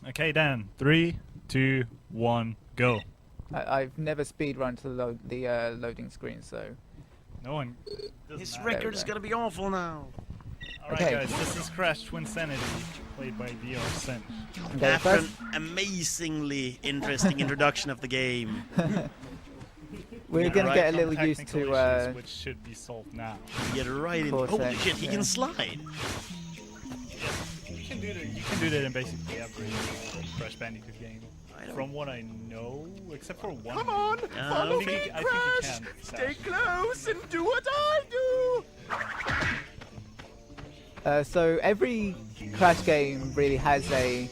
Okay, Dan. 3, 2, 1, go. I've never speedrun to the loading screen, so... No one. His record is gonna be awful now. Alright, Okay. guys, this is Crash Twinsanity, played by DRsynj. Okay, After an first, amazingly interesting introduction of the game. we're gonna right, get a Some little used technical to... issues which should be solved now. Get right in. Course, Holy shit, he yeah. can slide. You can do that in basically every Crash Bandicoot game. From what I know, except for one. Come on, follow I me, think you Crash. can. Stay close and do what I do. So every Crash game really has a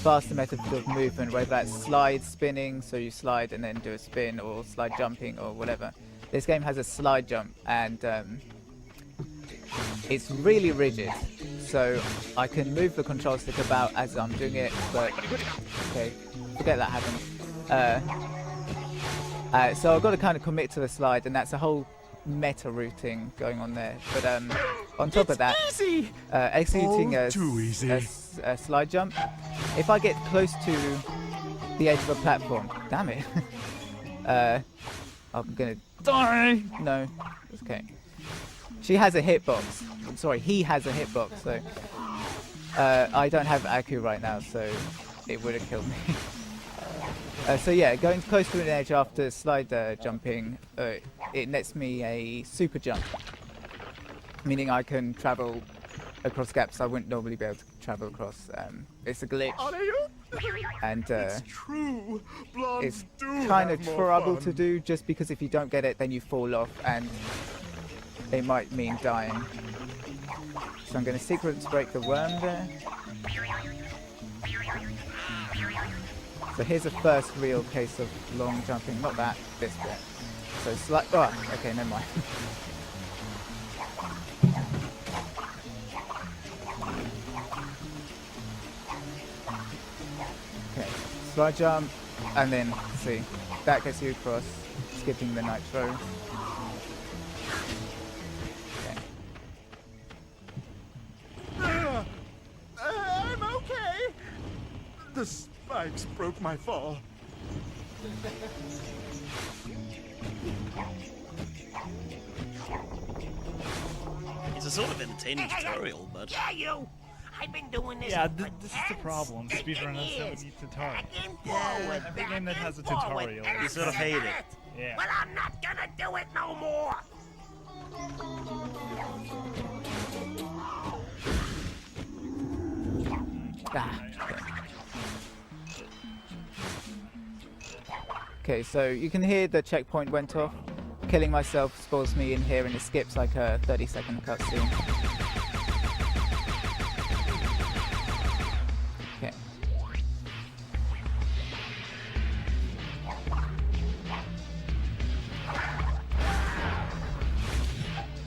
faster method of movement, whether that's slide spinning, so you slide and then do a spin, or slide jumping, or whatever. This game has a slide jump, and it's really rigid. So I can move the control stick about as I'm doing it, but okay, forget that happened. So I've got to kind of commit to the slide, and that's a whole meta routing going on there. But on top of that, Easy. executing Oh, too easy. a slide jump, if I get close to the edge of a platform, damn it, I'm gonna die. No, it's okay. She has a hitbox. I'm sorry, he has a hitbox. So I don't have Aku right now, so it would have killed me. So yeah, going close to an edge after slide jumping, it nets me a super jump, meaning I can travel across gaps I wouldn't normally be able to travel across. It's a glitch, Are you? and It's true. Blondes it's do kind have of more trouble fun. to do, just because if you don't get it, then you fall off, and it might mean dying. So I'm going to sequence break the worm there. So here's a first real case of long jumping, not that, this bit. So slight, oh, okay, never mind. Okay, slide jump, and then, see, that gets you across, skipping the nitro. Okay. I'm okay. The spikes broke my fall. It's a sort of entertaining tutorial, but Yeah, you! I've been doing this. Yeah, for this is the 10 problem. stinking Speedrunner years. Assembly tutorial. Back and Yeah, forward, every back game that and has a forward, tutorial, and you sort of hate it. Yeah. Well, I'm not gonna do it no more. Ah, okay, so you can hear the checkpoint went off. Killing myself spawns me in here, and it skips like a 30-second cutscene. Okay.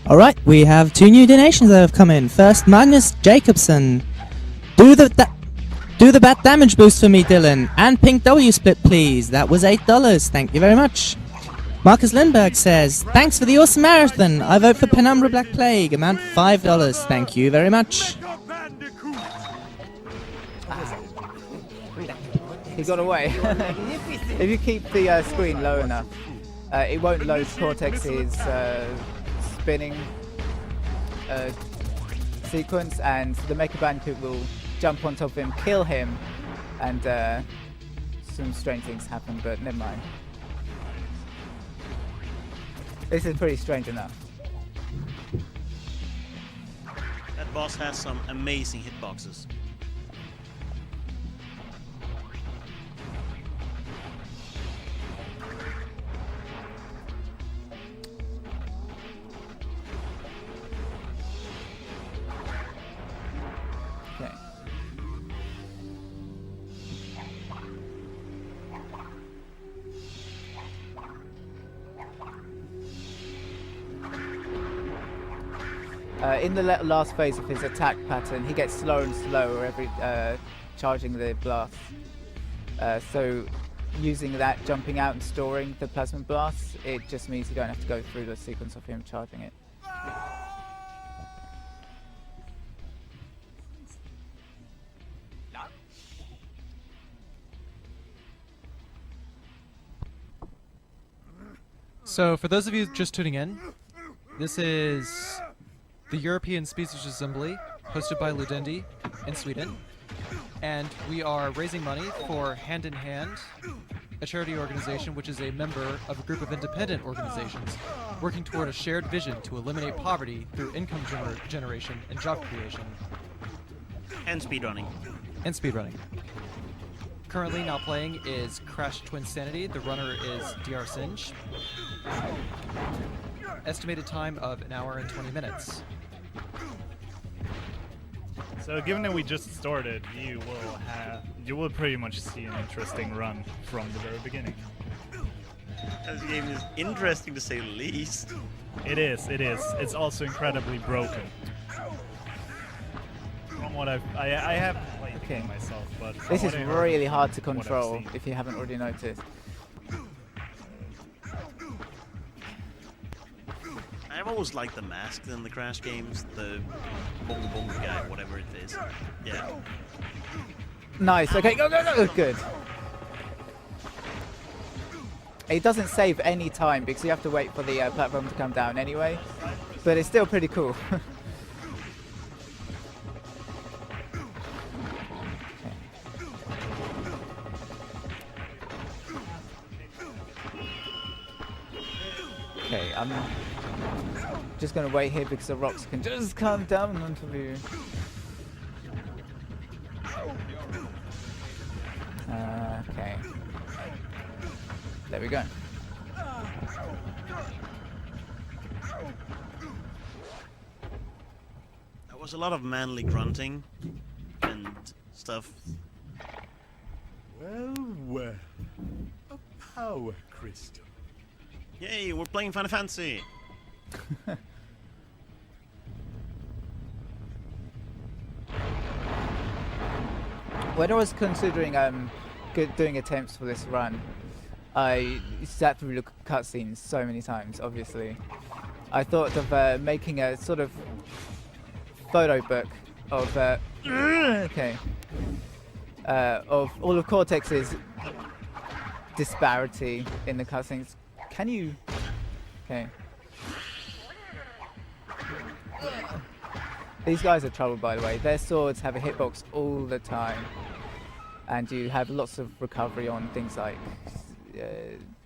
All right, we have 2 new donations that have come in. First, Magnus Jacobson. Do the bat damage boost for me, Dylan. And Pink W split, please. That was $8. Thank you very much. Marcus Lindberg says, thanks for the awesome marathon. I vote for Penumbra Black Plague. Amount $5. Thank you very much. Mega Bandicoot. He got away. If you keep the screen low enough, it won't load Cortex's spinning sequence, and the Mecha Bandicoot will jump on top of him, kill him, and some strange things happen, but never mind. This is pretty strange enough. that boss has some amazing hitboxes. Okay. In the last phase of his attack pattern, he gets slower and slower every charging the blast. So using that, jumping out and storing the plasma blast, it just means you don't have to go through the sequence of him charging it. So, for those of you just tuning in, this is the European Speedrunner Assembly, hosted by Ludendi in Sweden. And we are raising money for Hand in Hand, a charity organization which is a member of a group of independent organizations working toward a shared vision to eliminate poverty through income generation and job creation. And speedrunning. And speedrunning. Currently now playing is Crash Twinsanity. The runner is DRsynj. Estimated time of 1 hour and 20 minutes. So given that we just started, you will pretty much see an interesting run from the very beginning. This game is interesting to say the least. It is. It's also incredibly broken. From what I haven't played the game myself, but This is what I heard, really hard to what I've control seen. if you haven't already noticed. I've always liked the mask in the Crash games, the bongo bongo guy, whatever it is. Yeah. Nice. Okay, go, go, go. Good. It doesn't save any time because you have to wait for the platform to come down anyway, but it's still pretty cool. Okay, I'm just gonna wait here because the rocks can just come down onto you. Okay. There we go. There was a lot of manly grunting and stuff. Well, a power crystal. Yay, we're playing Final Fantasy! When I was considering doing attempts for this run, I sat through the cutscenes so many times, obviously. I thought of making a sort of photo book of of all of Cortex's disparity in the cutscenes. Can you? Okay. These guys are trouble, by the way. Their swords have a hitbox all the time, and you have lots of recovery on things like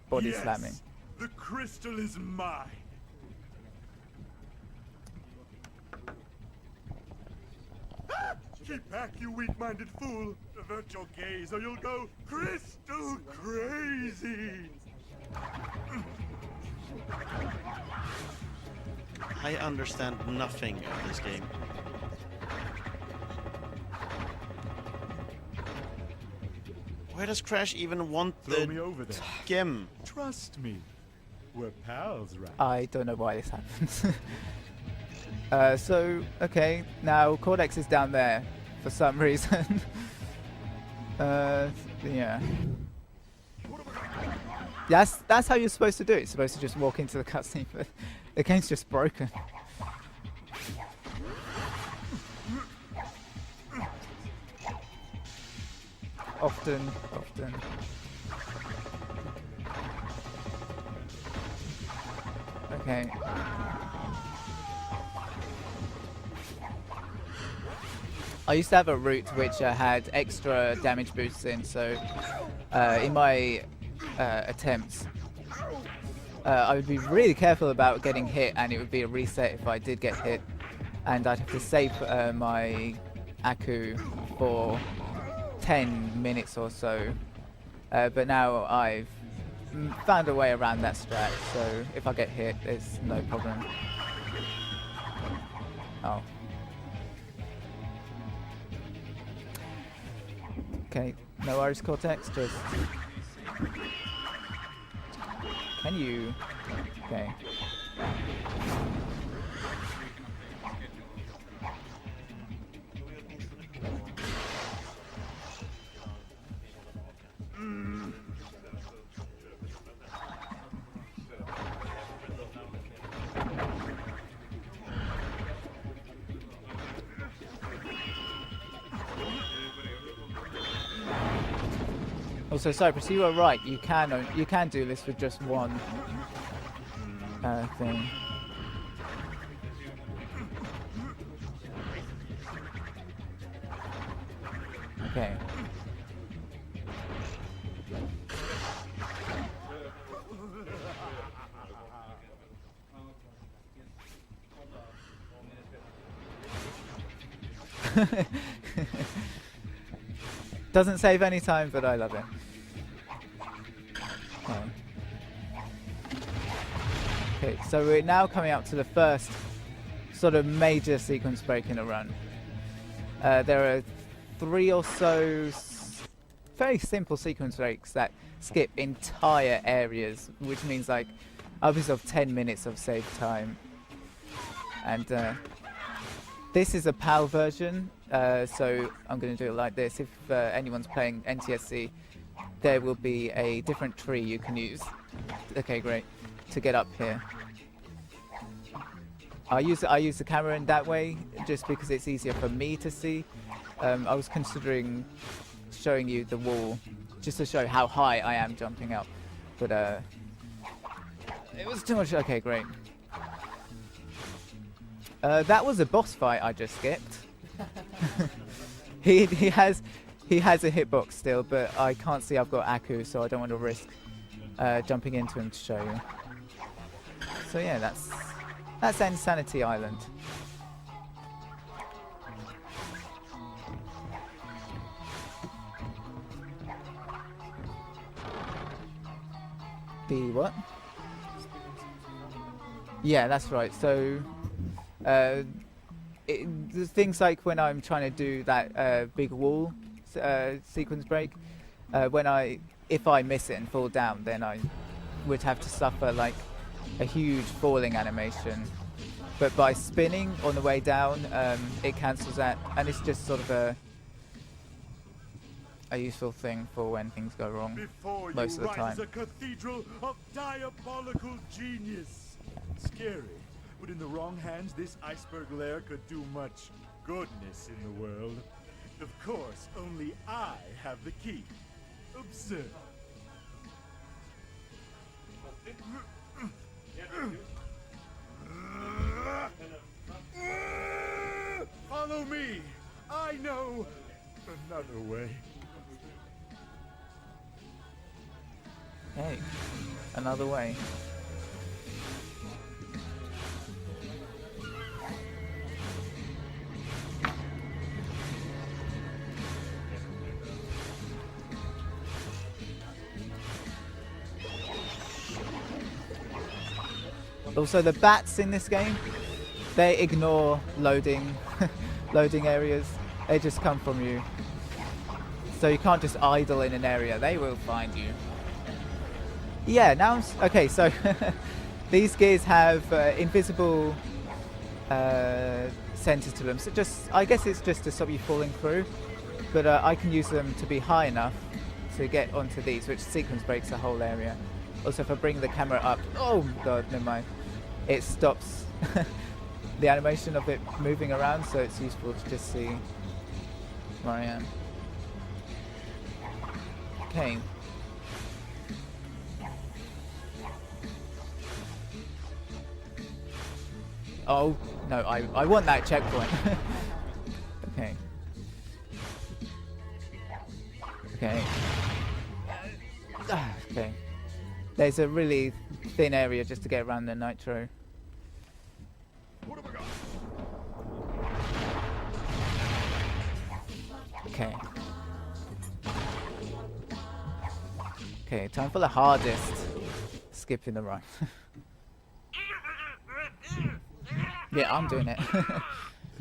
body slamming. The crystal is mine. Keep back, you weak-minded fool. Avert your gaze, or you'll go crystal crazy. I understand nothing of this game. Why does Crash even want Throw me the over there. gem? Trust me. We're pals, right? I don't know why this happens. So, okay, now Cortex is down there for some reason. Yeah. That's how you're supposed to do it. You're supposed to just walk into the cutscene, but the game's just broken. Often. Okay. I used to have a route which had extra damage boosts in, so in my attempts, I would be really careful about getting hit, and it would be a reset if I did get hit, and I'd have to save my Aku for 10 minutes or so. But now I've found a way around that strat, so if I get hit, there's no problem. Oh. Okay, no worries, Cortex, just... Can you... Okay. Also, Cypress, you were right. You can do this with just one thing. Okay. Doesn't save any time, but I love it. Okay. Okay, so we're now coming up to the first sort of major sequence break in a run. There are 3 or so very simple sequence breaks that skip entire areas, which means like upwards of 10 minutes of save time. And this is a PAL version, so I'm going to do it like this. If anyone's playing NTSC, there will be a different tree you can use. Okay, great. To get up here. I use the camera in that way just because it's easier for me to see. I was considering showing you the wall just to show how high I am jumping up, but it was too much. Okay, great. That was a boss fight I just skipped. he has a hitbox still, but I can't see I've got Aku, so I don't want to risk jumping into him to show you. So yeah, that's Twinsanity Island. The what? Yeah, that's right. So the things like when I'm trying to do that big wall sequence break, if I miss it and fall down, then I would have to suffer like a huge falling animation. But by spinning on the way down, it cancels that, and it's just sort of a useful thing for when things go wrong most of the time. Before you rise a cathedral of diabolical genius. Scary, but in the wrong hands, this iceberg lair could do much goodness in the world. Of course, only I have the key. Observe. Follow me. I know another way. Hey, another way. Also, the bats in this game, they ignore loading areas. They just come from you. So you can't just idle in an area. They will find you. Yeah, now okay, so these gears have invisible centers to them. So I guess it's just to stop you falling through. But I can use them to be high enough to get onto these, which sequence breaks the whole area. Also, if I bring the camera up, oh god, never mind. It stops the animation of it moving around, so it's useful to just see where I am. Okay. Oh, no, I want that checkpoint. Okay. Okay. Okay. There's a really thin area just to get around the nitro. Okay. Okay, time for the hardest skip in the run. Yeah, I'm doing it. The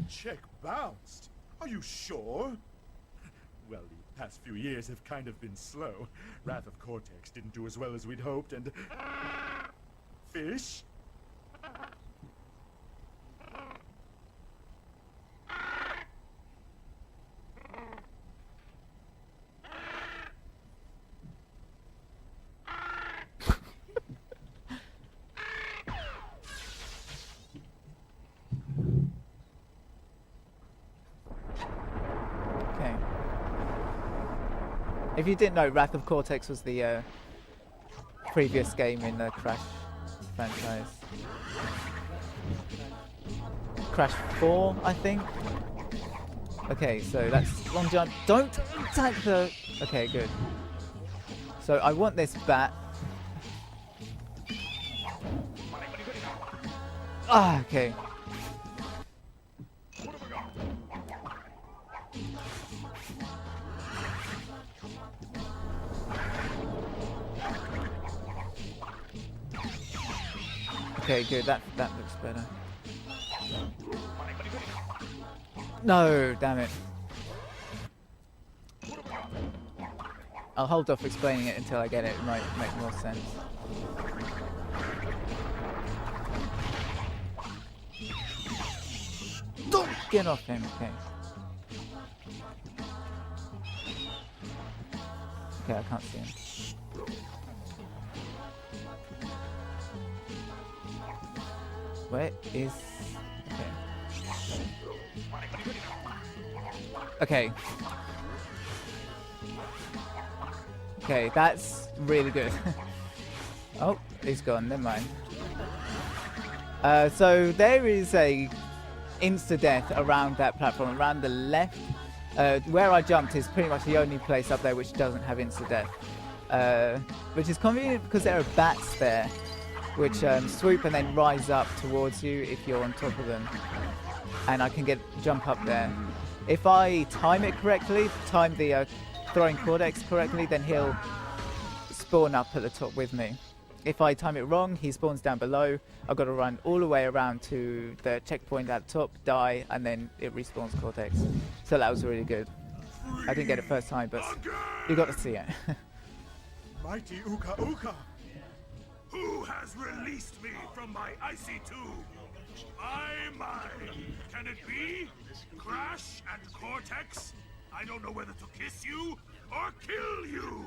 check bounced. Are you sure? Well, the past few years have kind of been slow. Wrath of Cortex didn't do as well as we'd hoped, and... Fish? If you didn't know, Wrath of Cortex was the previous game in Crash franchise. Crash 4, I think. Okay, so that's long jump. Don't attack the... Okay, good. So I want this bat. Ah, okay. Okay, good. That looks better. No, damn it. I'll hold off explaining it until I get it. It might make more sense. Don't get off him. Okay. Okay, I can't see him. Where is... Okay. Okay, that's really good. Oh, he's gone, never mind. So there is a insta-death around that platform, around the left. Where I jumped is pretty much the only place up there which doesn't have insta-death. Which is convenient because there are bats there, which swoop and then rise up towards you if you're on top of them. And I can jump up there. If I time it correctly, time the throwing cortex correctly, then he'll spawn up at the top with me. If I time it wrong, he spawns down below. I've got to run all the way around to the checkpoint at the top, die, and then it respawns cortex. So that was really good. I didn't get it first time, but you got to see it. Mighty Uka Uka! Who has released me from my icy tomb? My, can it be? Crash and Cortex? I don't know whether to kiss you or kill you!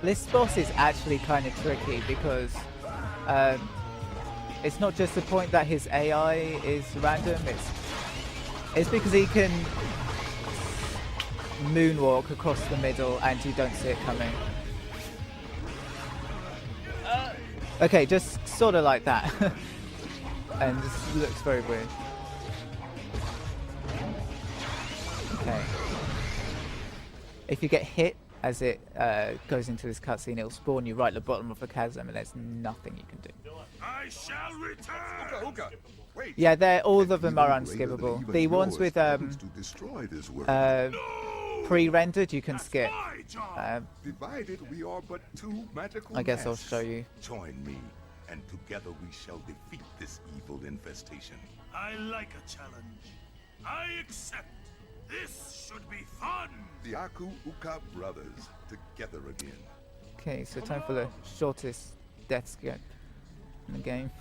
This boss is actually kind of tricky because it's not just the point that his AI is random, it's because he can moonwalk across the middle and you don't see it coming. Okay, just sort of like that. And this looks very weird. Okay. If you get hit as it goes into this cutscene, it'll spawn you right at the bottom of the chasm, and there's nothing you can do. I shall return! Uka, wait. Yeah, all of them are unskippable. The ones with pre-rendered, you can skip. Divided, we are but two magical I guess I'll masks. show you. Join me, and together we shall defeat this evil infestation. I like a challenge. I accept. This should be fun! The Aku Uka brothers, together again. Okay, so time for the shortest death skip in the game.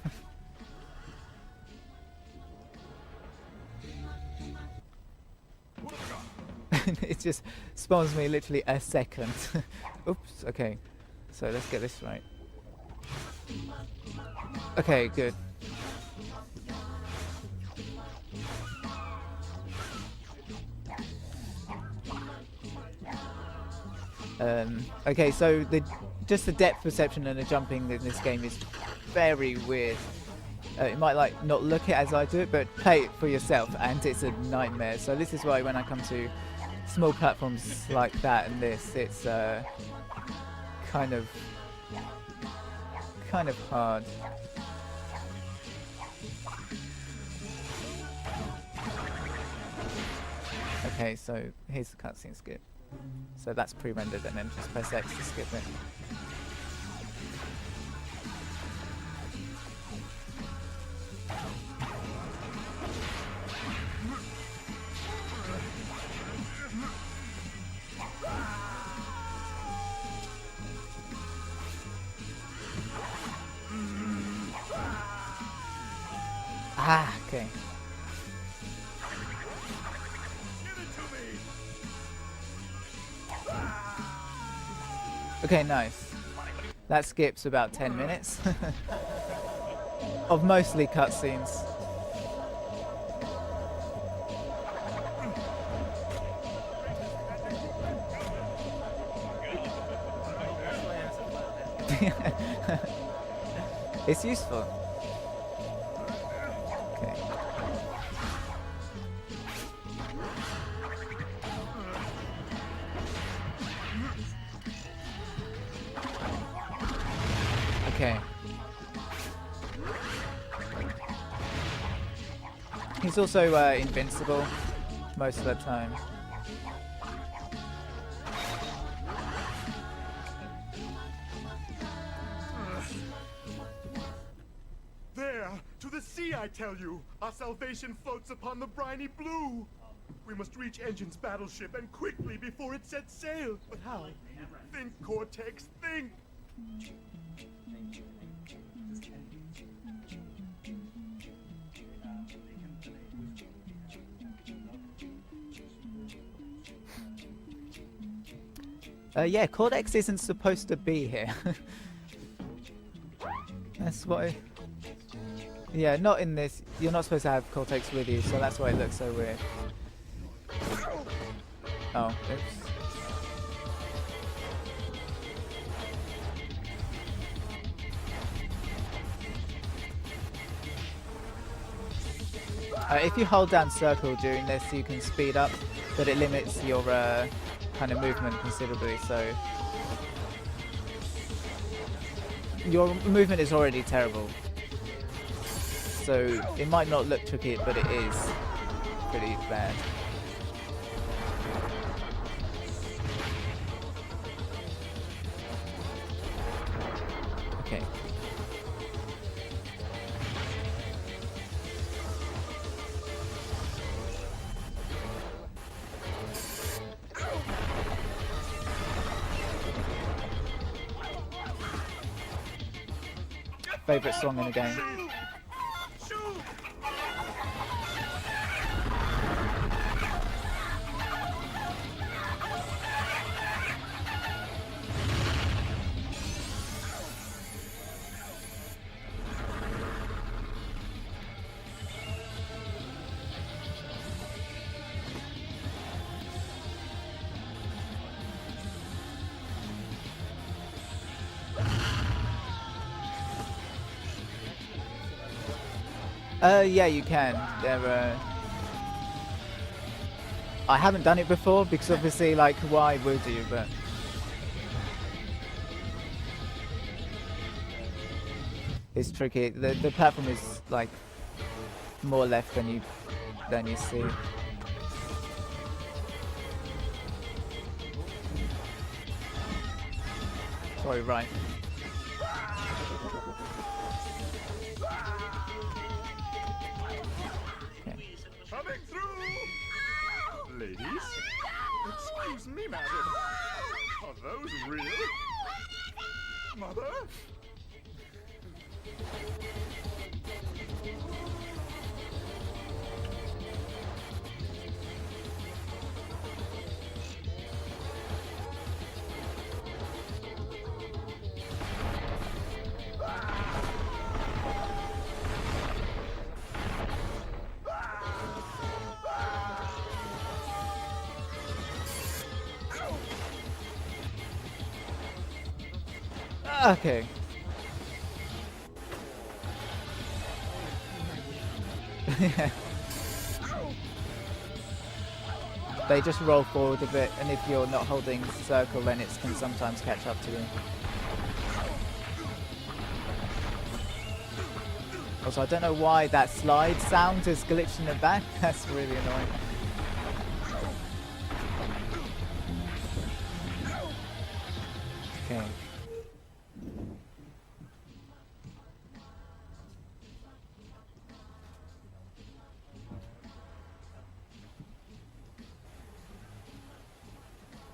It just spawns me literally a second. Oops, okay. So let's get this right. Okay, good. Okay, so just the depth perception and the jumping in this game is very weird. You might not look it as I do it, but play it for yourself, and it's a nightmare. So this is why when I come to small platforms like that and this, it's kind of hard. Okay, so here's the cutscene skip. So that's pre-rendered, and then just press X to skip it. Ah, okay. Give it to me. Okay, nice. That skips about 10 minutes of mostly cutscenes. It's useful. Okay. Okay. He's also invincible most of the time. There, to the sea, I tell you. Our salvation floats upon the briny blue. We must reach Engine's battleship, and quickly before it sets sail. But how? Think, Cortex, think! Yeah, Cortex isn't supposed to be here. That's why. Yeah, not in this. You're not supposed to have Cortex with you, so that's why it looks so weird. Oh, oops. If you hold down circle during this, you can speed up, but it limits your kind of movement considerably, so your movement is already terrible. So it might not look tricky, but it is pretty bad. Okay. Favorite song in the game. Yeah, you can. I haven't done it before because obviously, like, why would you? But it's tricky. The platform is like more left than you see. Sorry, right. Coming through! Ladies? Excuse me, madam. Are those real? Mother? Okay. They just roll forward a bit, and if you're not holding circle, then it can sometimes catch up to you. Also, I don't know why that slide sound is glitched in the back. That's really annoying. Okay.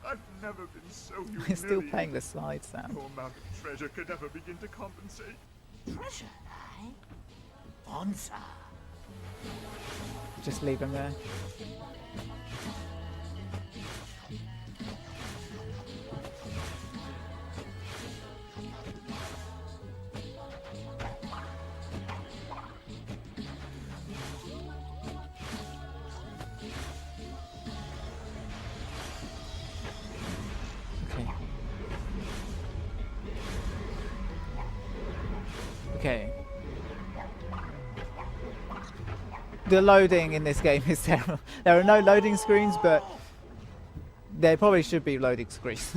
I've never been so humiliated. We're still playing the slide sound. No amount of treasure could ever begin to compensate. Treasure, eh? Bonza. Just leave him there. Okay. The loading in this game is terrible. There are no loading screens, but there probably should be loading screens.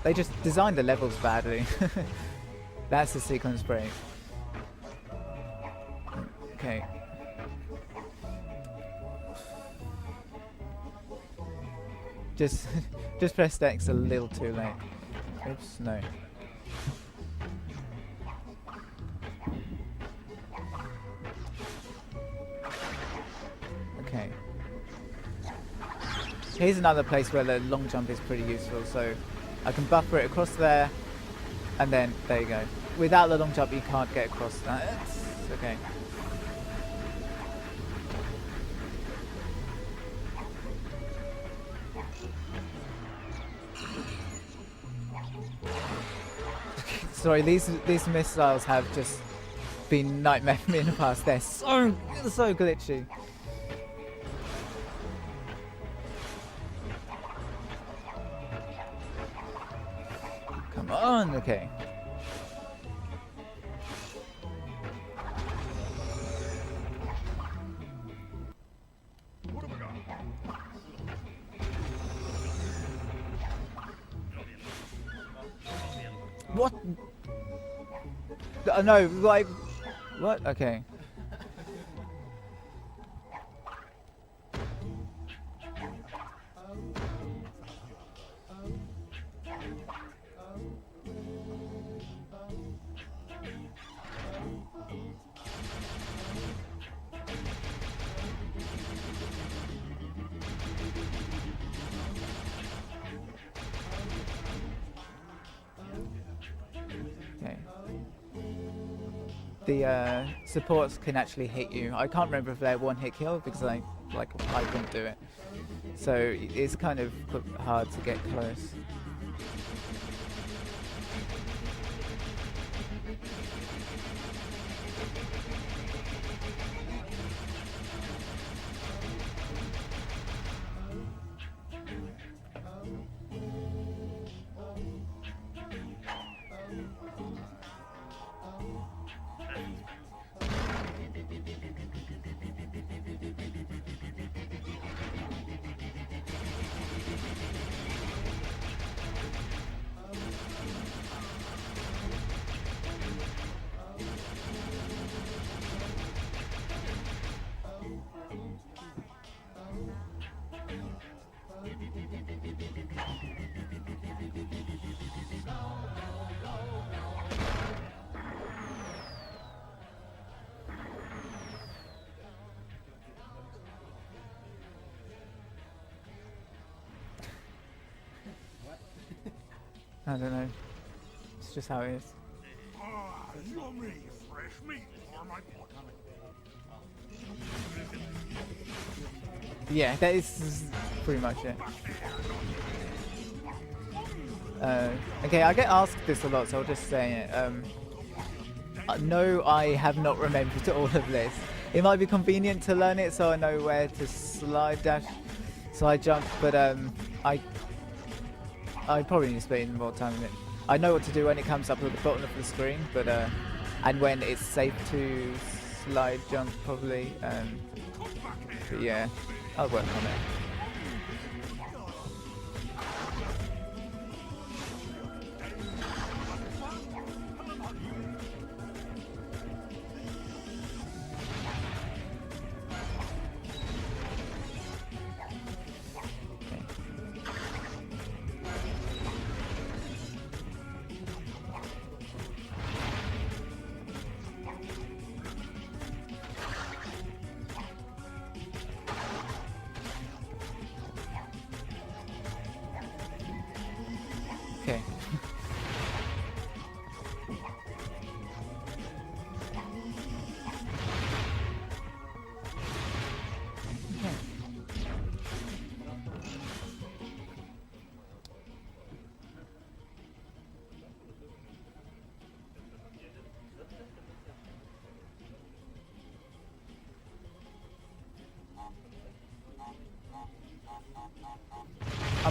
They just designed the levels badly. That's the sequence break. Okay. Just pressed X a little too late. Oops, no. Okay. Here's another place where the long jump is pretty useful, so I can buffer it across there, and then there you go. Without the long jump, you can't get across that. Okay. Sorry, these missiles have just been nightmare for me in the past. They're so glitchy. Come on, okay. What? No, like, what? Okay. The supports can actually hit you. I can't remember if they're one hit kill because I couldn't do it. So it's kind of hard to get close. I don't know. It's just how it is. Yummy, fresh meat for my pot. Yeah, that is pretty much it. Okay, I get asked this a lot, so I'll just say it. No, I have not remembered all of this. It might be convenient to learn it so I know where to slide dash, slide jump, but I probably need to spend more time in it. I know what to do when it comes up at the bottom of the screen, but and when it's safe to slide jump probably. But yeah, I'll work on it.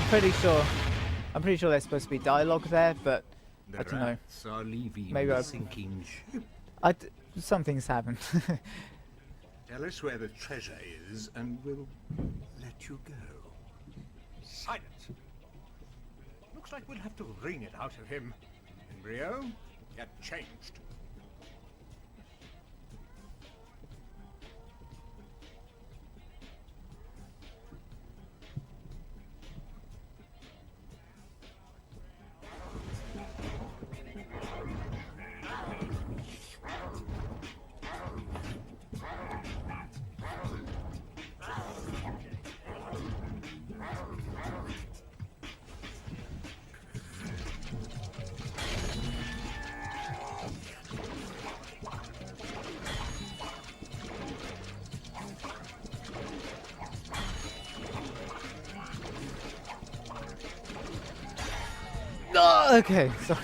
pretty sure there's supposed to be dialogue there, but I don't know. Are leaving Maybe the I- sinking ship. Something's happened. Tell us where the treasure is, and we'll let you go. Silence! Looks like we'll have to wring it out of him. Embryo, get changed. No, okay, sorry.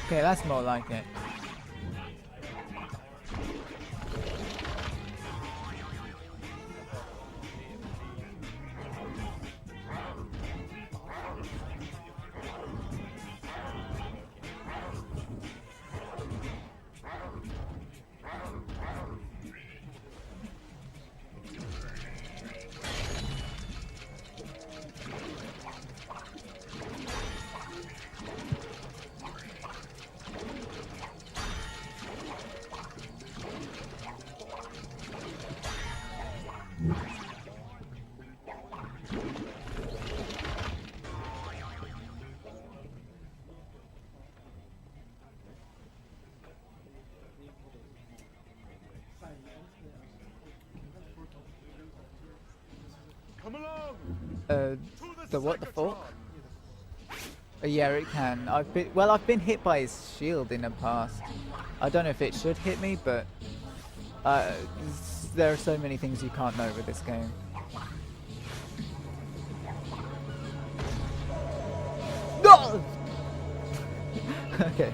Okay, that's more like it. Come along. The what the fuck? Yeah, it can. I've been hit by his shield in the past. I don't know if it should hit me, but there are so many things you can't know with this game. No! Okay.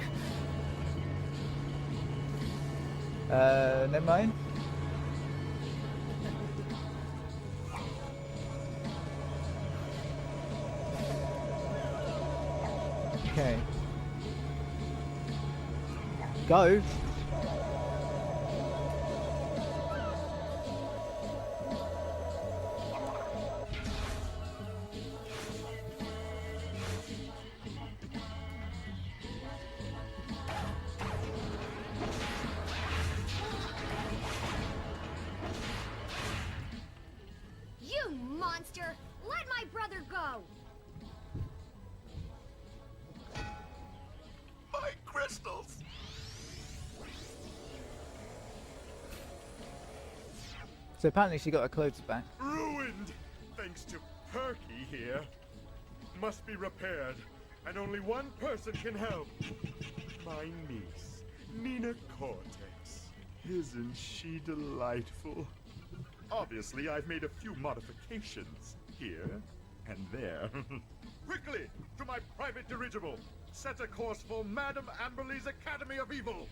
Never mind. Okay. Go. You monster! Let my brother go! My crystals! So apparently she got her clothes back. Ruined! Thanks to Perky here. Must be repaired, and only one person can help. My niece, Nina Cortex. Isn't she delightful? Obviously, I've made a few modifications here and there. Quickly, to my private dirigible. Set a course for Madame Amberley's Academy of Evil.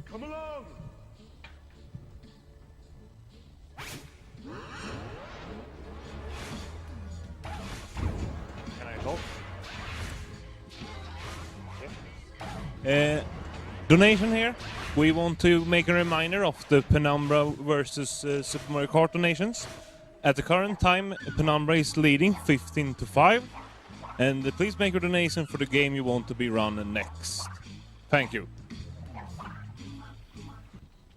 Come along! Can I help? Donation here. We want to make a reminder of the Penumbra versus Super Mario Kart donations. At the current time, Penumbra is leading 15-5. And please make a donation for the game you want to be run next. Thank you.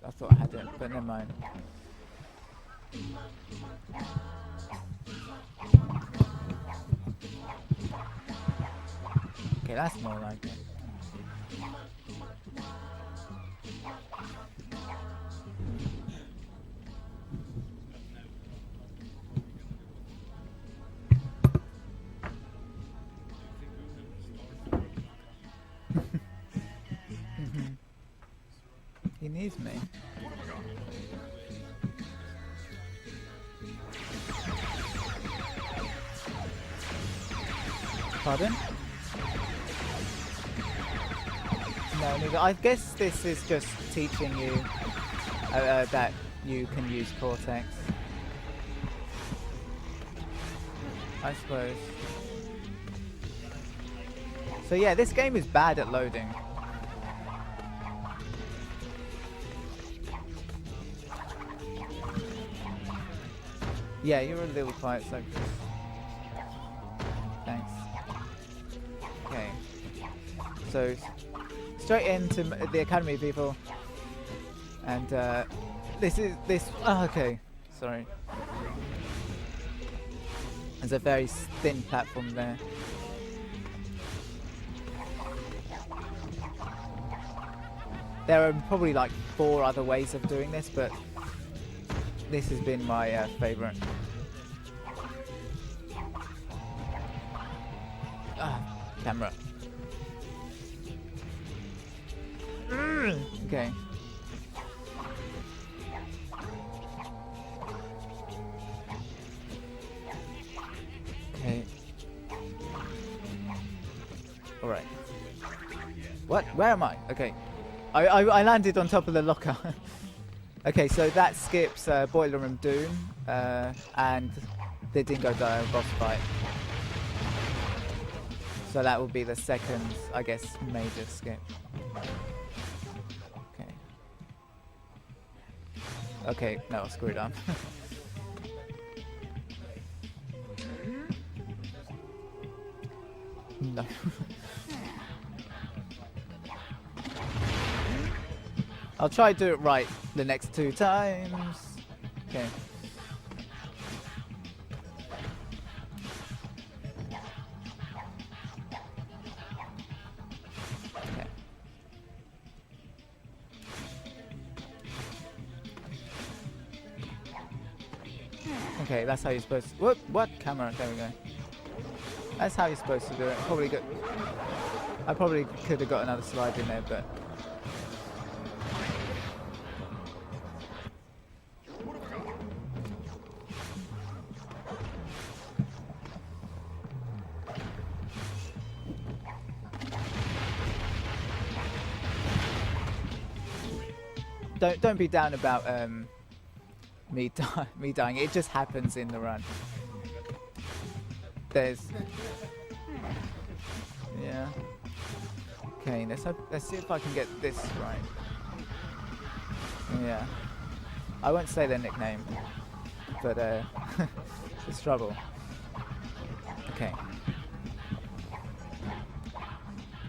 I thought I had it, but never mind. Okay, that's more like it. He needs me. Pardon? No, neither. I guess this is just teaching you that you can use Cortex. I suppose. So yeah, this game is bad at loading. Yeah, you're a little quiet, so thanks. Okay. So straight into the academy, people. And this. Oh, okay. Sorry. There's a very thin platform there. There are probably like 4 other ways of doing this, but this has been my favorite. Camera. Okay. Okay. Alright. What? Where am I? Okay. I landed on top of the locker. Okay, so that skips Boiler Room Doom and the Dingo Dio boss fight. So that will be the second, I guess, major skip. Okay. Okay, no, I screwed up. No. I'll try to do it right the next 2 times. Okay. Okay. Okay, that's how you're supposed to. What camera? There we go. That's how you're supposed to do it. I probably could have got another slide in there, but. Don't be down about me dying. It just happens in the run. Yeah. Okay, let's see if I can get this right. Yeah. I won't say their nickname, but it's trouble. Okay.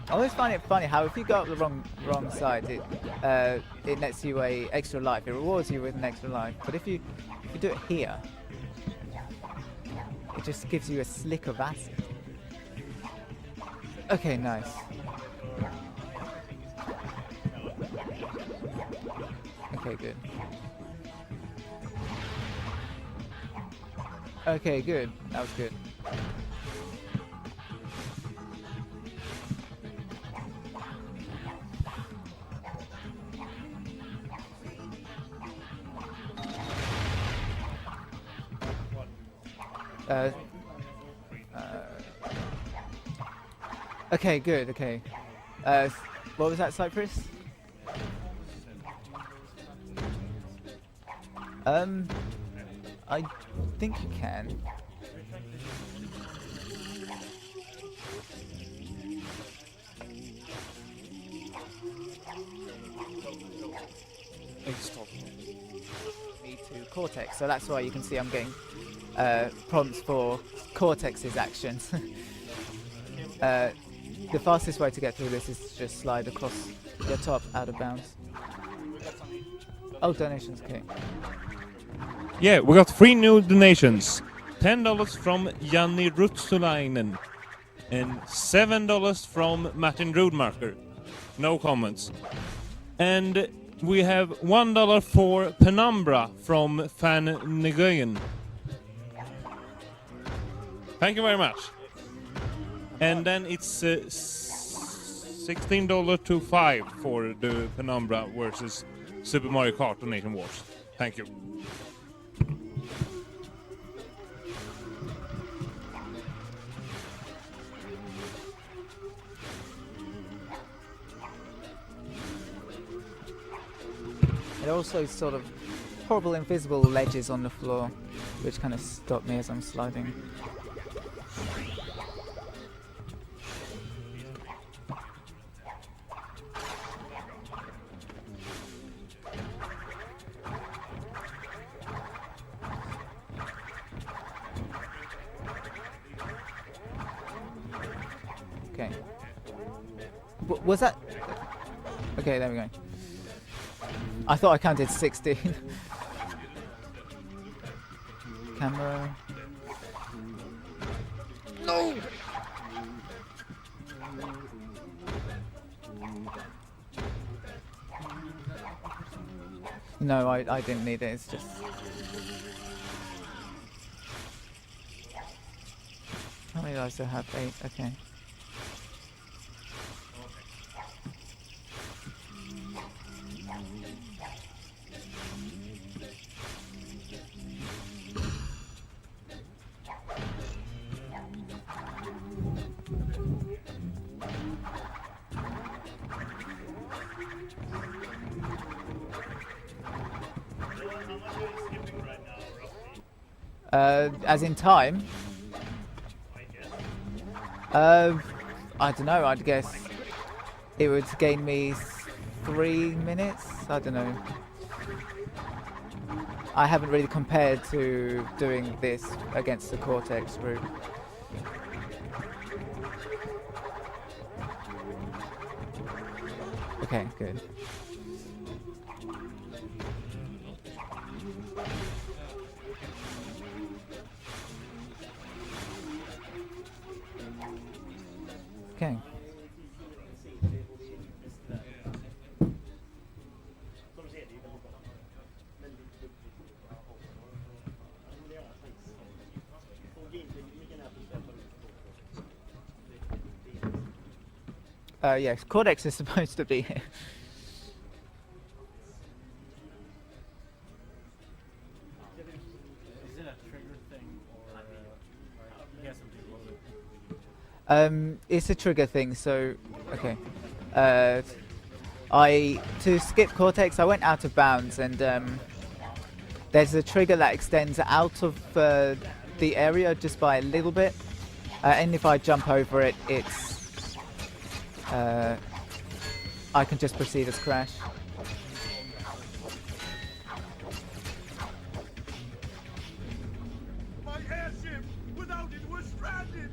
I always find it funny how if you go up the wrong side, it nets you a extra life. It rewards you with an extra life. But if you do it here, it just gives you a slick of acid. Okay, nice. Okay, good. Okay, good. That was good. Okay, good, okay. What was that, Cypress? I think you can. Me too, Cortex, so that's why you can see I'm getting prompts for Cortex's actions. The fastest way to get through this is to just slide across the top out of bounds. Oh, donations, okay. Yeah, we got 3 new donations. $10 from Janni Rutsulainen and $7 from Martin Rudmarker. No comments. And we have $1 for Penumbra from Fan Nguyen. Thank you very much. And then it's $16 to $5 for the Penumbra versus Super Mario Kart Donation Wars. Thank you. There are also sort of horrible invisible ledges on the floor, which kind of stop me as I'm sliding. Okay. Was that... Okay, there we go. I thought I counted 16. Camera. No! No, I didn't need it, it's just... How many lives do I have? 8, okay. As in time? I don't know, I'd guess it would gain me 3 minutes? I don't know. I haven't really compared to doing this against the Cortex group. Okay, good. Okay. Yes, Cortex is supposed to be here. Is it a trigger thing or you guys It's a trigger thing, so okay. To skip Cortex, I went out of bounds, and there's a trigger that extends out of the area just by a little bit, and if I jump over it, it's I can just proceed as Crash. My airship! Without it, we're stranded!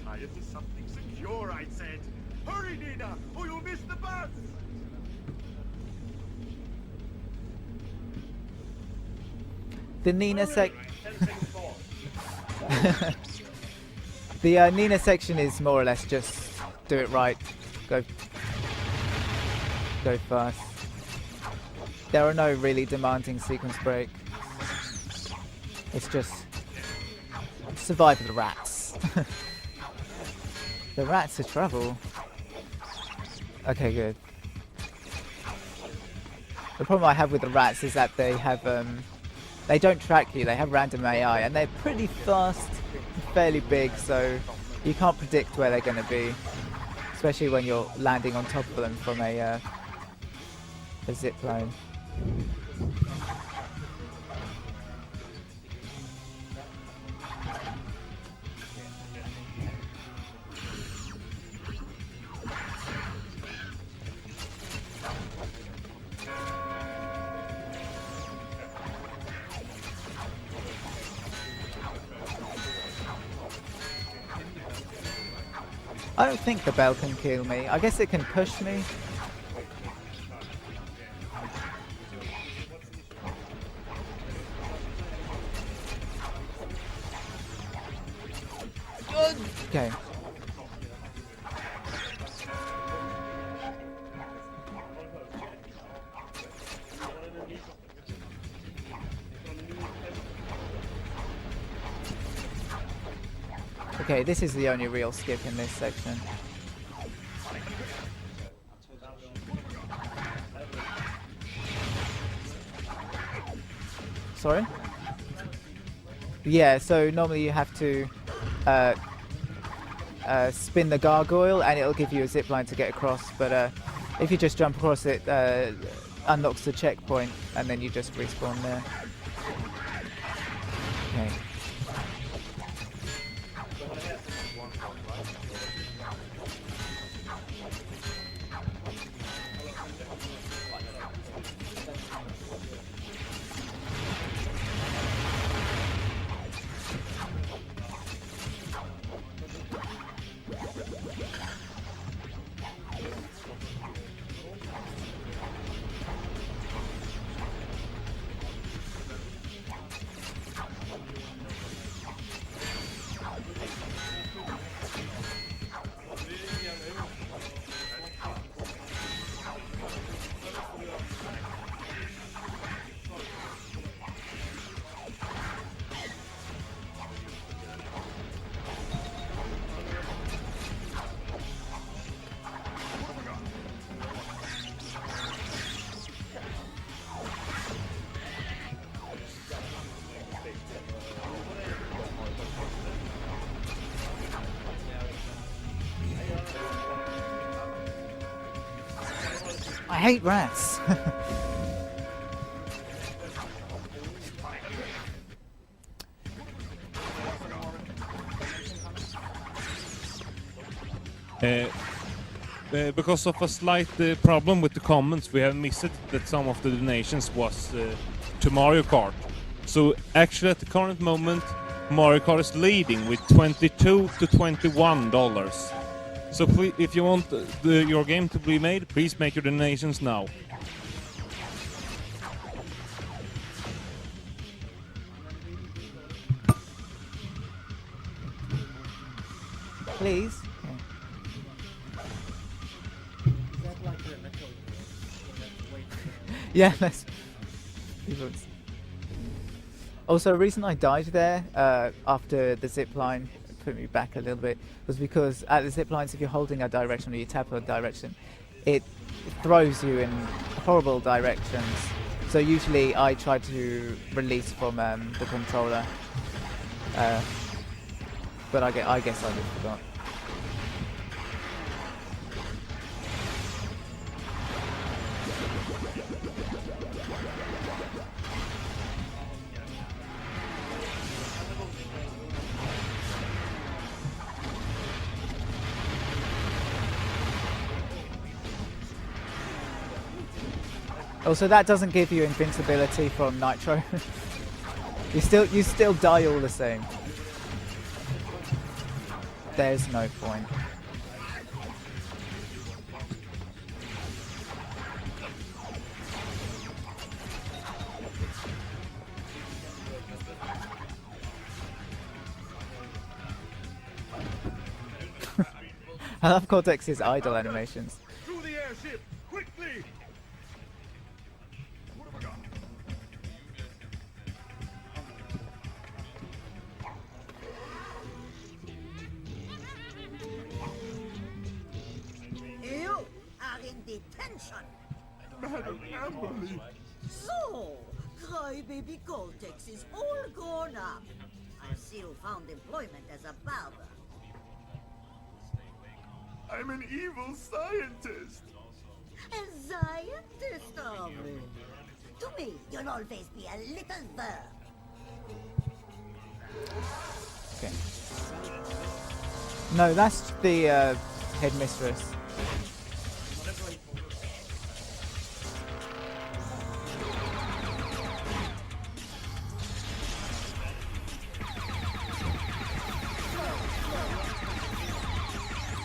Tie it to something secure, I said! Hurry, Nina, or you'll miss the bus! The Nina The Nina section is more or less just do it right, go fast. There are no really demanding sequence break. It's just survive the rats. The rats are trouble. Okay, good. The problem I have with the rats is that they have they don't track you, they have random AI, and they're pretty fast, fairly big, so you can't predict where they're going to be, especially when you're landing on top of them from a zip line. I don't think the bell can kill me. I guess it can push me. Okay. Okay, this is the only real skip in this section. Sorry? Yeah, so normally you have to spin the gargoyle and it'll give you a zip line to get across, but if you just jump across it, unlocks the checkpoint and then you just respawn there. Okay. I hate rats. Because of a slight problem with the comments, we have missed that some of the donations was to Mario Kart. So actually at the current moment, Mario Kart is leading with $22 to $21. So please, if you want your game to be made, please make your donations now. Please. Yeah, that's. Also, the reason I died there after the zip line put me back a little bit was because at the zip lines, if you're holding a direction or you tap a direction, it throws you in horrible directions. So usually I try to release from the controller, but I guess I just forgot. Also, that doesn't give you invincibility from Nitro. you still die all the same. There's no point. I love Cortex's idle animations. Through the airship, quickly! What have I got? You are in detention. Madam Amberly. So, crybaby Cortex is all grown up. I see you found employment as a barber. I'm an evil scientist. A scientist, are you? To me, you'll always be a little bird. Okay. No, that's the headmistress.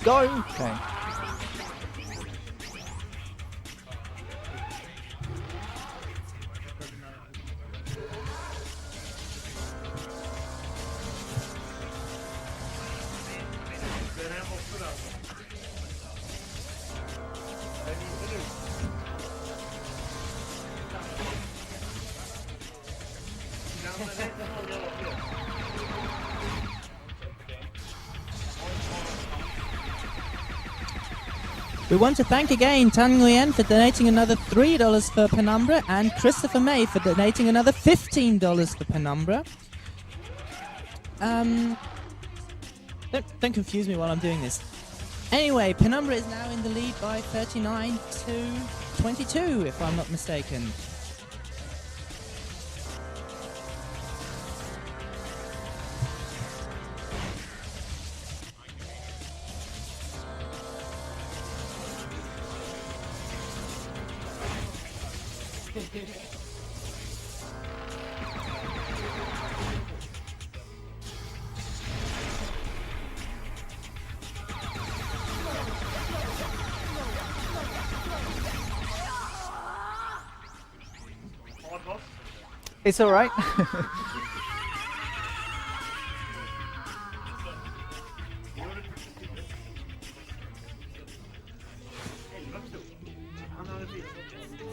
Go! Okay. We want to thank again Tan Nguyen for donating another $3 for Penumbra and Christopher May for donating another $15 for Penumbra. Don't confuse me while I'm doing this. Anyway, Penumbra is now in the lead by 39 to 22, if I'm not mistaken. It's alright.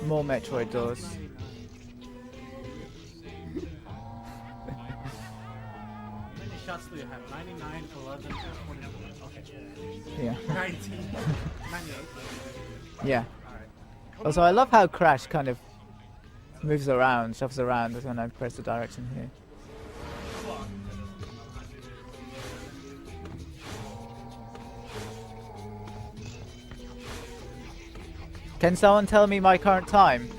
More Metroid doors. How many shots do you have? 99, 11, 41. Okay. Yeah. 19, 98. Yeah. Also, I love how Crash kind of moves around, shuffles around when I press the direction here. Can someone tell me my current time?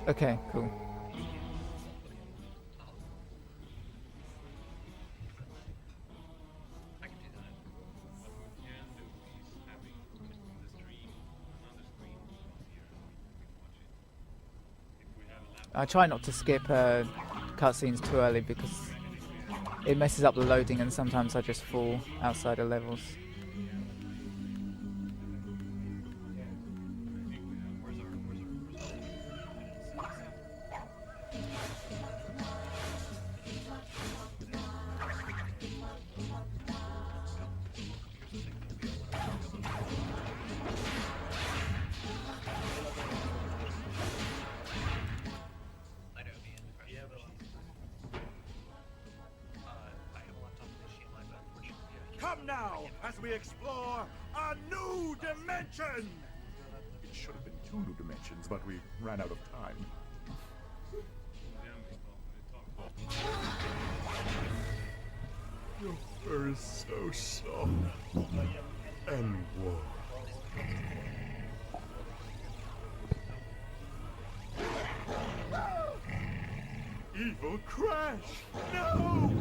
Okay, cool. I try not to skip cutscenes too early because it messes up the loading and sometimes I just fall outside of levels. Come now, as we explore a new dimension! It should have been 2 new dimensions, but we ran out of time. Your fur is so soft and warm. Evil Crash! No!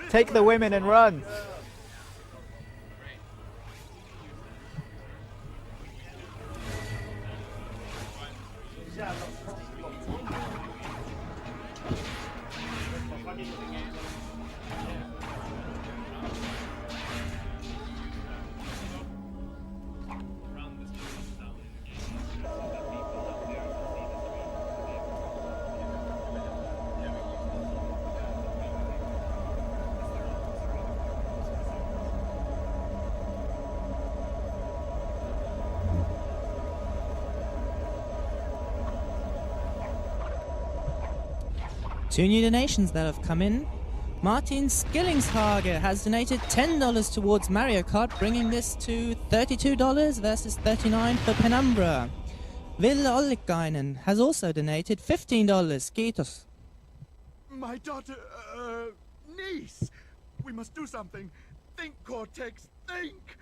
Take the women and run! Two new donations that have come in. Martin Skillingshage has donated $10 towards Mario Kart, bringing this to $32 versus $39 for Penumbra. Ville Ollikainen has also donated $15. Kiitos. My daughter, niece! We must do something! Think, Cortex, think!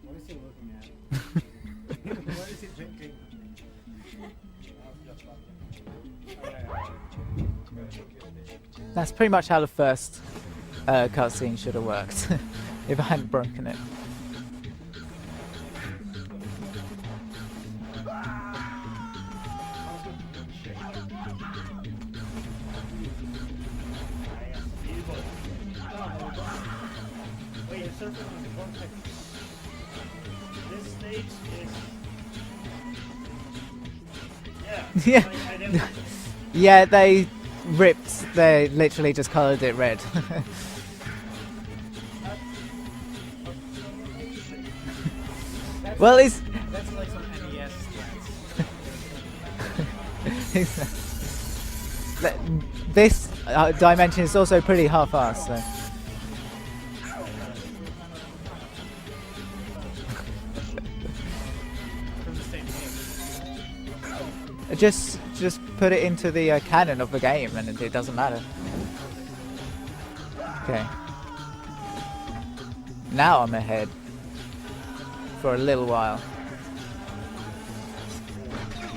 What is he looking at? What is he thinking? That's pretty much how the first cutscene should have worked, if I hadn't broken it. Wait, it's surfing on the Cortex. This stage is... Yeah. Yeah, they literally just coloured it red. Well, That's like some NES strats. This dimension is also pretty half-assed, so. Just put it into the canon of the game, and it doesn't matter. Okay. Now I'm ahead for a little while.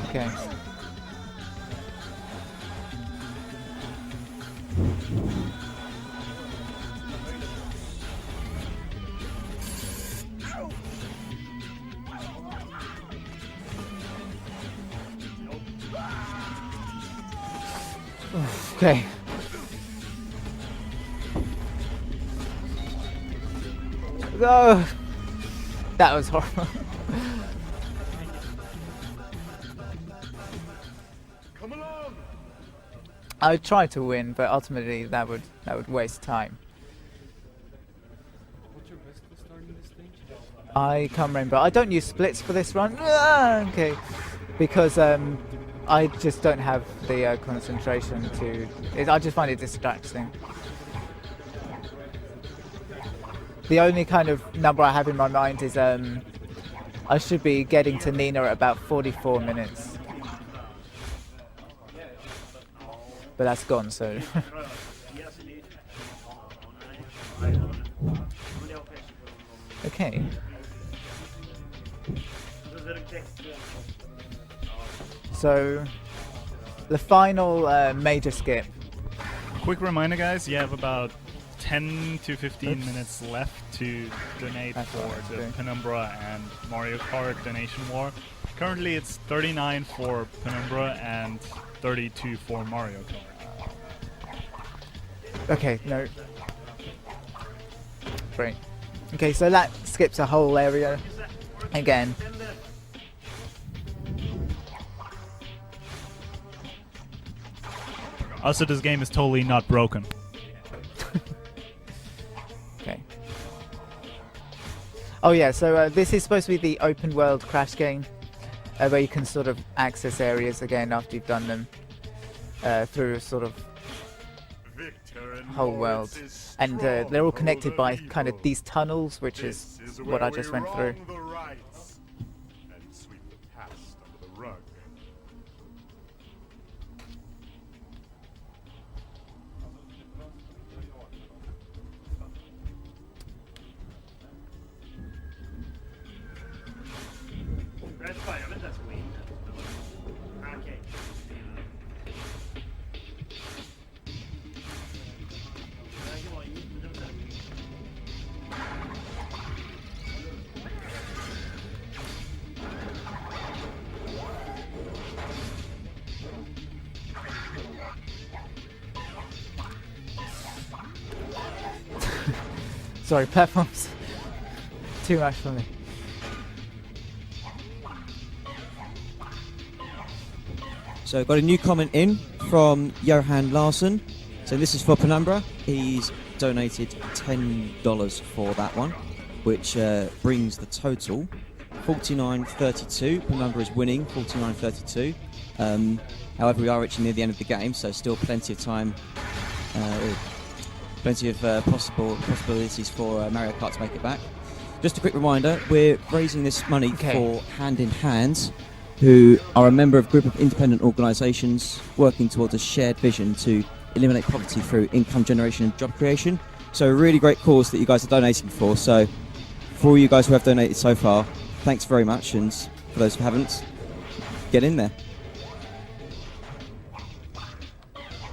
Okay. Okay. Oh, that was horrible. Come along. I would try to win, but ultimately that would waste time. What's your best for starting this thing? I can't remember. I don't use splits for this run. Okay, because I just don't have the concentration to. I just find it distracting. The only kind of number I have in my mind is I should be getting to Nina at about 44 minutes. But that's gone, so. Okay. So, the final major skip. Quick reminder, guys, you have about 10 to 15 minutes left to donate for the Penumbra and Mario Kart donation war. Currently it's 39 for Penumbra and 32 for Mario Kart. Okay, no. Great. Okay, so that skips a whole area again. Also, this game is totally not broken. Okay. Oh yeah, so this is supposed to be the open world crash game, where you can sort of access areas again after you've done them through a sort of whole world, and they're all connected by kind of these tunnels, which is what I just went through. Sorry, platforms. Too much for me. So got a new comment in from Johan Larson. So this is for Penumbra. He's donated $10 for that one, which brings the total 49.32. Penumbra is winning 49.32. However, we are reaching near the end of the game, so still plenty of time. Plenty of possibilities for Mario Kart to make it back. Just a quick reminder, we're raising this money for Hand in Hands, who are a member of a group of independent organisations working towards a shared vision to eliminate poverty through income generation and job creation. So a really great cause that you guys are donating for. So for all you guys who have donated so far, thanks very much, and for those who haven't, get in there.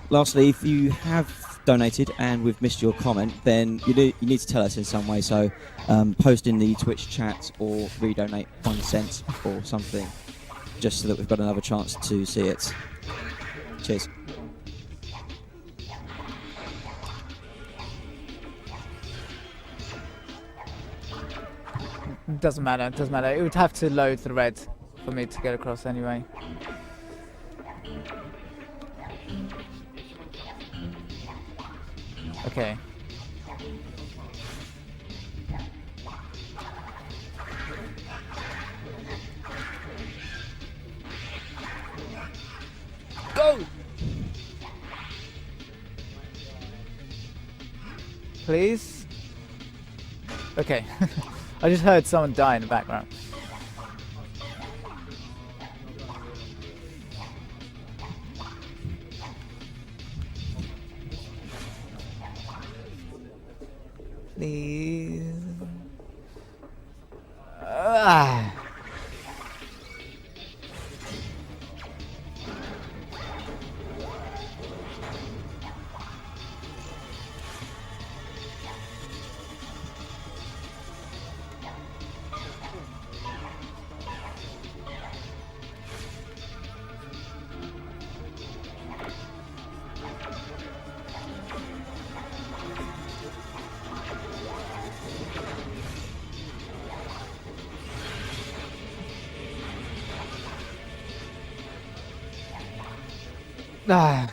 Lastly, if you have donated and we've missed your comment, then you need to tell us in some way, so post in the Twitch chat or redonate 1 cent or something, just so that we've got another chance to see it. Cheers. Doesn't matter, doesn't matter. It would have to load the red for me to get across anyway. Okay. please. Okay. I just heard someone die in the background. Please.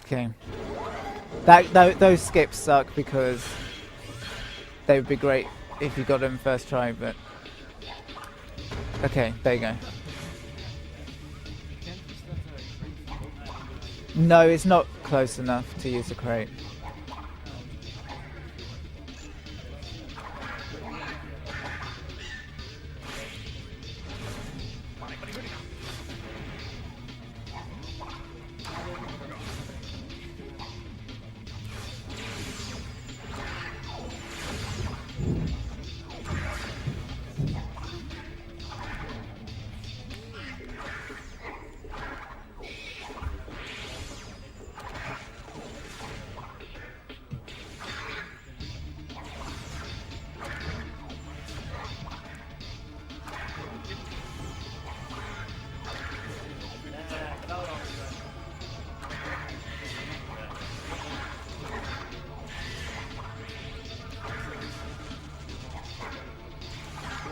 Okay. Those skips suck because they would be great if you got them first try, but okay, there you go. No, it's not close enough to use a crate.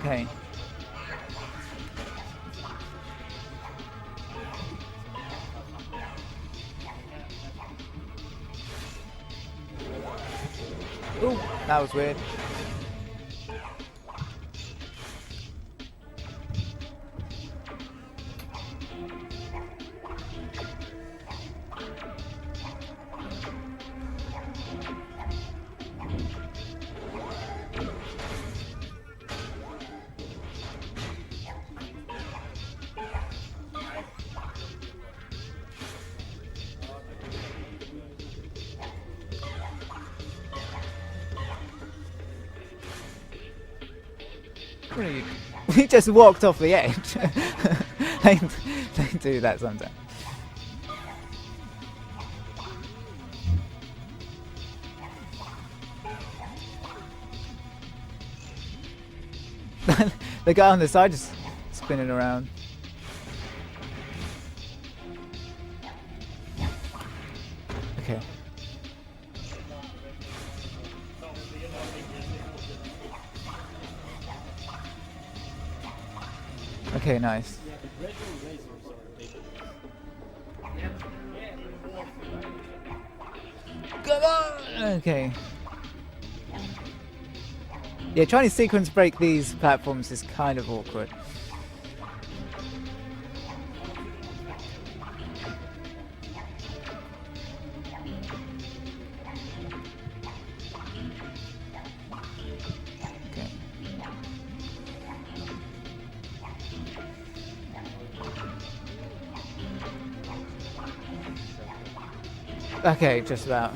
Okay. Ooh, that was weird. What are you? We just walked off the edge. they do that sometimes. The guy on the side is spinning around. Okay. Okay, nice. Come on! Okay. Yeah, trying to sequence break these platforms is kind of awkward. Okay, just about.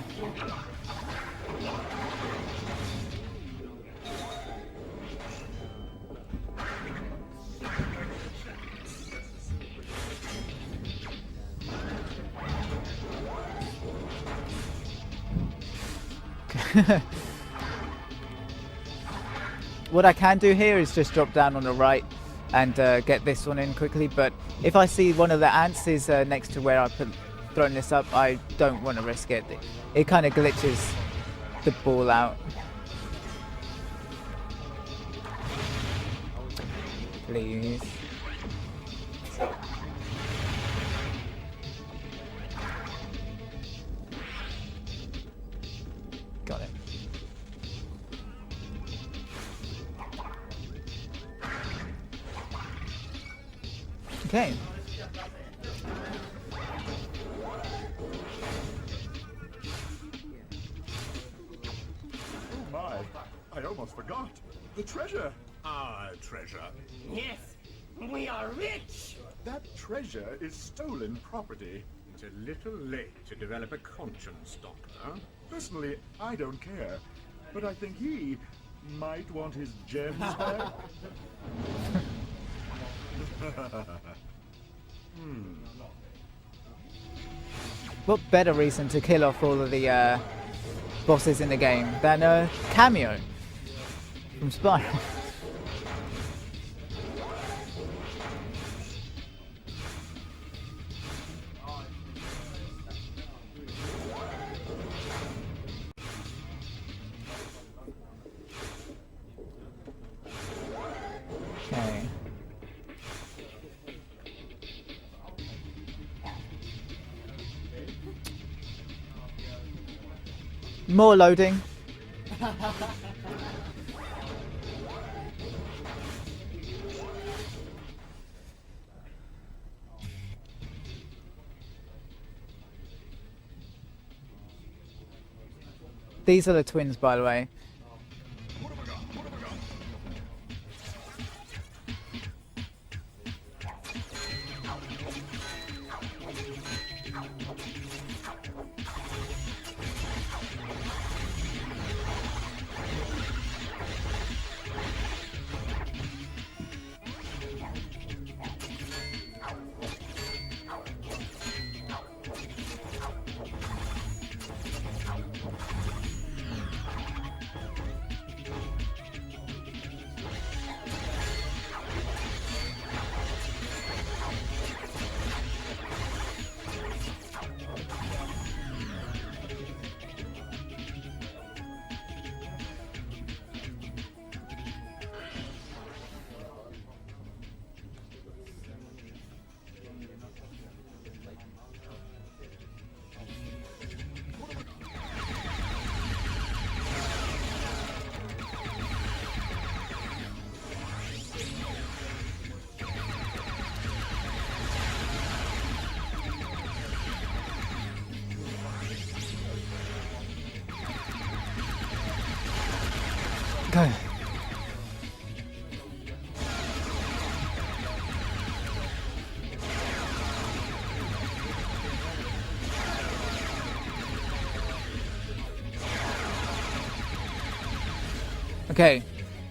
What I can do here is just drop down on the right and get this one in quickly, but if I see one of the ants is next to where I put throwing this up, I don't want to risk it. It kind of glitches the ball out. Please. Got it. Okay. Oh my, almost forgot. The treasure. Our treasure. Yes, we are rich. That treasure is stolen property. It's a little late to develop a conscience, Doctor. Personally, I don't care. But I think he might want his gems back. What better reason to kill off all of the bosses in the game than a cameo from Spiral? Okay. More loading. These are the twins, by the way. Go. Okay.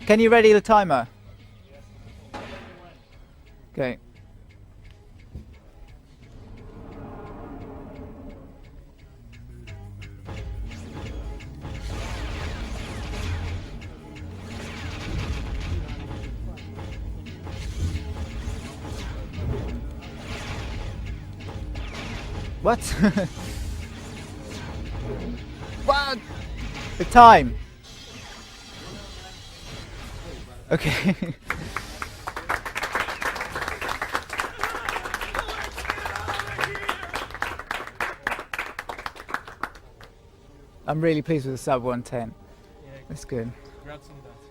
Can you ready the timer? Okay. What? What? The time. Okay. I'm really pleased with the sub 110. That's good. Congrats on that.